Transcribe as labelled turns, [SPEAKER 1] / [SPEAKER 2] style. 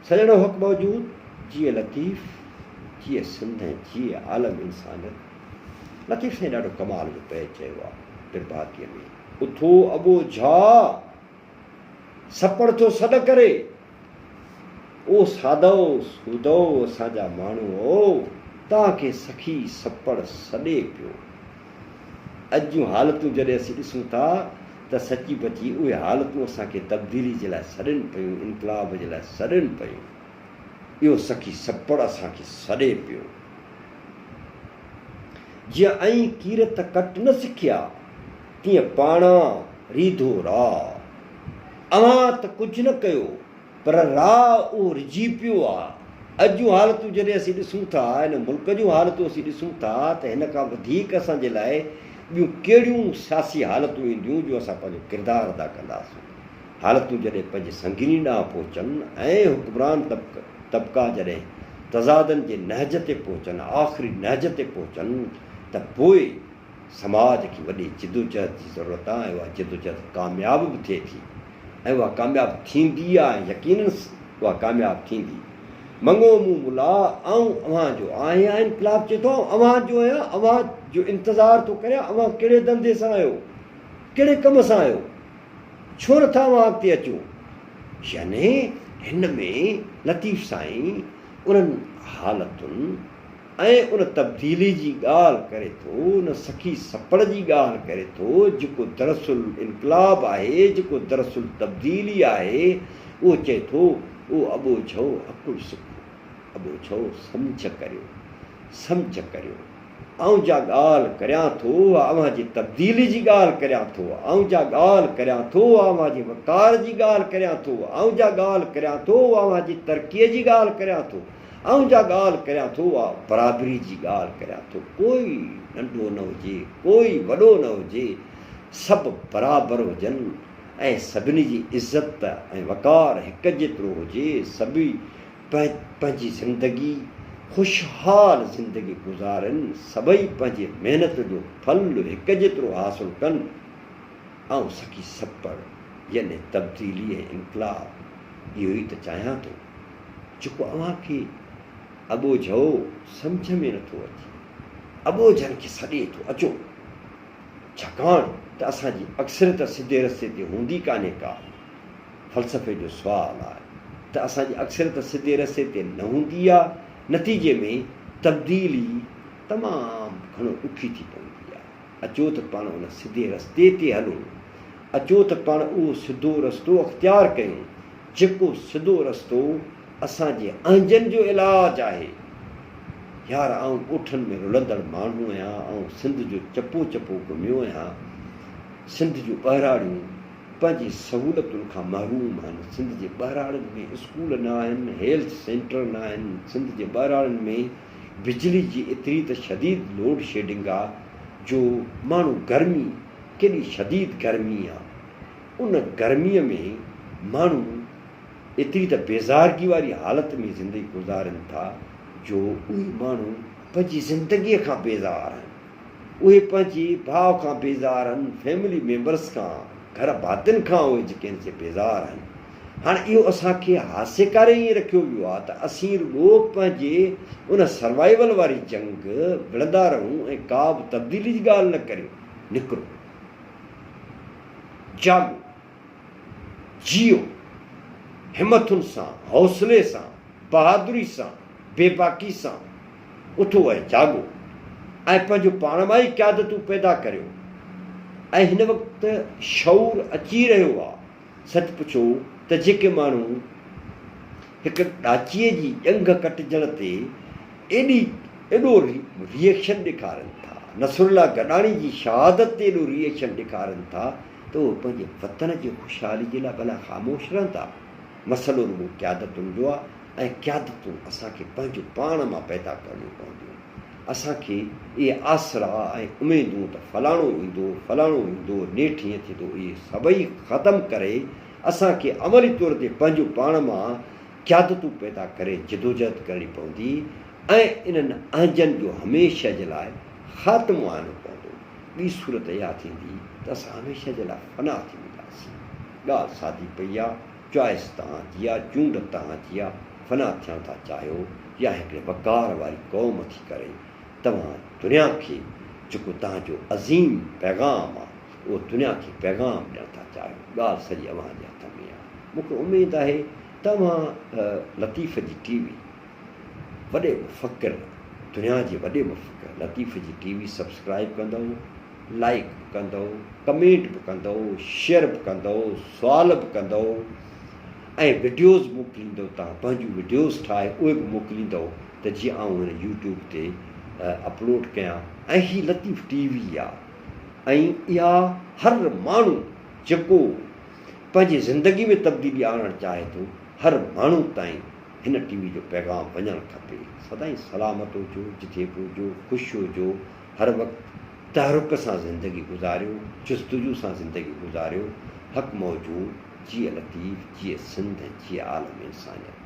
[SPEAKER 1] सॼणो हक़ मौजूदु जीअं लतीफ़ जीअं सिंध जीअं आलम इंसानियत। लतीफ़ साईं ॾाढो कमाल जो पै चयो आहे बिरबाकीअ में, उथो अबो झा सपड़ थो सॾ करे, ओ सादो सूदो असांजा माण्हू ओ तव्हांखे सखी सपड़ सॾे पियो। अॼु जूं हालतूं जॾहिं असीं ॾिसूं था त सची बची उहे हालतूं असांखे तब्दीली जे लाइ सॾनि पियूं, इनकलाब जे लाइ सॾनि पियूं। इहो सखी सपड़ असांखे सॾे पियो। जीअं ऐं कीरत कट न सिखिया तीअं पाणा रीधो राह। अवां त कुझु न कयो पर राह उहो रिझी पियो आहे। अॼु जूं हालतूं जॾहिं असीं ॾिसूं था, हिन मुल्क जूं हालतूं असीं ॾिसूं था त हिन खां वधीक असांजे लाइ ॿियूं कहिड़ियूं सियासी हालतूं ईंदियूं जो असां पंहिंजो किरदारु अदा कंदासीं। हालतूं जॾहिं पंहिंजे संगीनी ॾांहुं पहुचनि ऐं हुक्मरान तबिका जॾहिं तज़ादनि जे नहज ते पहुचनि, आख़िरी नहज ते पहुचनि, त पोइ समाज खे वॾी जिदोजहद जी ज़रूरत आहे। ऐं उहा जिदोजहद कामयाब बि थिए थी ऐं उहा कामयाबु थींदी आहे, यकीनन उहा कामयाबु थींदी। मङो मूं मुला ऐं अव्हां जो आहियां इनकलाब चए थो, अव्हां जो आहियां, अव्हां जो इंतज़ारु थो करियां। अव्हां कहिड़े धंधे सां आहियो, कहिड़े कम सां आहियो, छो नथा अव्हां अॻिते अचो? यानी हिन में लतीफ़ साईं उन्हनि हालतुनि ऐं उन तब्दीली जी ॻाल्हि करे थो, उन सखी सपड़ जी ॻाल्हि करे थो, जेको दरअसल इनकलाब आहे, जेको दरअसल तब्दीली आहे। उहो चए थो, उहो अबो छो अकुल सिखो, अबो छो सम्झ करियो, सम्झ करियो। आऊं जा ॻाल्हि करियां थो अव्हां जी तब्दीली जी ॻाल्हि करियां थो, आऊं जा ॻाल्हि करियां थो अव्हां जी वकार जी ॻाल्हि करियां थो, आऊं जा ॻाल्हि करियां थो अव्हां जी तरक़ीअ जी ॻाल्हि करियां थो, आऊं जा ॻाल्हि करियां थो बराबरी जी ॻाल्हि करियां थो। कोई नंढो न हुजे, कोई वॾो न हुजे, सभु बराबरि हुजनि ऐं सभिनी जी इज़त ऐं वकार हिकु जेतिरो हुजे। सभई पंहिंजी ज़िंदगी ख़ुशहाल ज़िंदगी गुज़ारनि, सभई पंहिंजे महिनत जो फल हिकु जेतिरो हासिलु कनि। ऐं सखी सपड़ यानी तब्दीली ऐं इनकलाब इहो ई त चाहियां थो, जेको अव्हांखे अबो झो सम्झ में नथो अचे, अबो झनि खे सॾे थो अचो। छाकाणि त असांजी अक्सरियत सिधे रस्ते ते हूंदी कान्हे का। फ़लसफ़े जो सुवालु आहे त असांजी अक्सरियत सिधे रस्ते ते न हूंदी आहे। नतीजे में तब्दीली तमामु घणो ॾुखी थी पवंदी आहे। अचो त पाण उन सिधे रस्ते ते हलूं, अचो त पाण उहो सिधो रस्तो अख़्तियारु कयूं, जेको सिधो रस्तो असांजे अंजनि जो इलाजु आहे। यार आऊं ॻोठनि में रुलंदड़ माण्हू आहियां, ऐं सिंध जो चपो चपो घुमियो आहियां। सिंध जूं ॿहिराड़ियूं पंहिंजी सहूलियतुनि खां महरूम आहिनि। सिंध जे ॿहिराड़ियुनि में स्कूल न आहिनि, हेल्थ सेंटर न आहिनि। सिंध जे ॿहिराड़ियुनि में बिजली जी एतिरी त शदीद लोड शेडिंग आहे जो माण्हू गर्मी, केॾी शदीद गर्मी आहे, उन गर्मीअ में माण्हू एतिरी त बेज़ारगी वारी हालत में ज़िंदगी गुज़ारनि था जो उहे माण्हू पंहिंजी ज़िंदगीअ खां बेज़ार आहिनि। उहे पंहिंजे भाउ खां बेज़ार आहिनि, फैमिली मेंबर्स खां, घर भातियुनि खां उहे जेके आहिनि से बेज़ार आहिनि। हाणे इहो असांखे हासे करे ईअं रखियो वियो आहे त असीं रुॻो पंहिंजे उन सर्वाइवल वारी जंग विढ़ंदा रहूं ऐं का बि तब्दीली जी ॻाल्हि न करियो। निकिरो, जाॻो, जियो, हिमतुनि सां, हौसले सां, बहादुरी सां, बेबाकी सां उथो ऐं जाॻो ऐं पंहिंजो पाण मां ई क़यादतूं पैदा करियो। ऐं हिन वक़्तु शऊर अची रहियो आहे। सच पुछो त जेके माण्हू हिकु ॾाचीअ जी ॼंघ कटिजण ते एॾो रिएक्शन ॾेखारनि था, नसरुल्ला गॾाणी जी शहादत ते एॾो रिएक्शन ॾेखारनि था, त उहे पंहिंजे वतन जी ख़ुशहाली जे लाइ भला ख़ामोश रहंदा। मसइलो रुॻो क़यादतुनि जो आहे ऐं क़यादतूं असांखे पंहिंजो पाण मां पैदा करणियूं पवंदियूं। असांखे इहे आसरा ऐं उमेदूं त फलाणो ईंदो, फलाणो ईंदो, नेठि हीअं थींदो, इहे सभई ख़तमु करे असांखे अमली तौर ते पंहिंजो पाण मां क़यादतूं पैदा करे जिदोजहद करणी पवंदी ऐं इन्हनि अंजनि जो हमेशह जे लाइ ख़ात्मो आणणो पवंदो। ॿी सूरत इहा थींदी त असां हमेशह जे लाइ फना थी वेंदासीं। ॻाल्हि सादी पई आहे, चॉइस तव्हांजी आहे, चूंड तव्हांजी आहे, फ़ना थियण था चाहियो या हिकिड़े वक़ार वारी क़ौम थी करे तव्हां दुनिया खे जेको तव्हांजो अज़ीम पैगाम आहे उहो दुनिया खे पैगाम ॾियणु था चाहियो। ॻाल्हि सॼी अव्हांजे हथ में आहे। मूंखे उमेदु आहे तव्हां लतीफ़ जी टीवी वॾे मुफ़क़िर दुनिया जे वॾे मुफ़क़िर लतीफ़ जी टीवी सब्सक्राइब कंदव, लाइक बि कंदव, कमेंट बि कंदव, शेयर बि कंदव, सुवाल बि कंदव ऐं वीडियोज़ मोकिलींदव। तव्हां पंहिंजूं वीडियोज़ ठाहे उहे बि मोकिलींदव त जीअं आउं हिन यूट्यूब ते अपलोड कयां। ऐं हीअ लतीफ़ टीवी आहे ऐं इहा हर माण्हू जेको पंहिंजी ज़िंदगी में तब्दीली आणणु चाहे थो हर माण्हू ताईं हिन टीवी जो पैगाम वञणु खपे। सदाईं सलामत हुजो, जिथे बि हुजो, ख़ुशि हुजो, हर वक़्तु तहरुक सां ज़िंदगी गुज़ारियो, जुस्तजू सां ज़िंदगी गुज़ारियो। हक़ मौजूद, जिए लतीफ़, जिए सिंध, जिए आलम इंसानियत।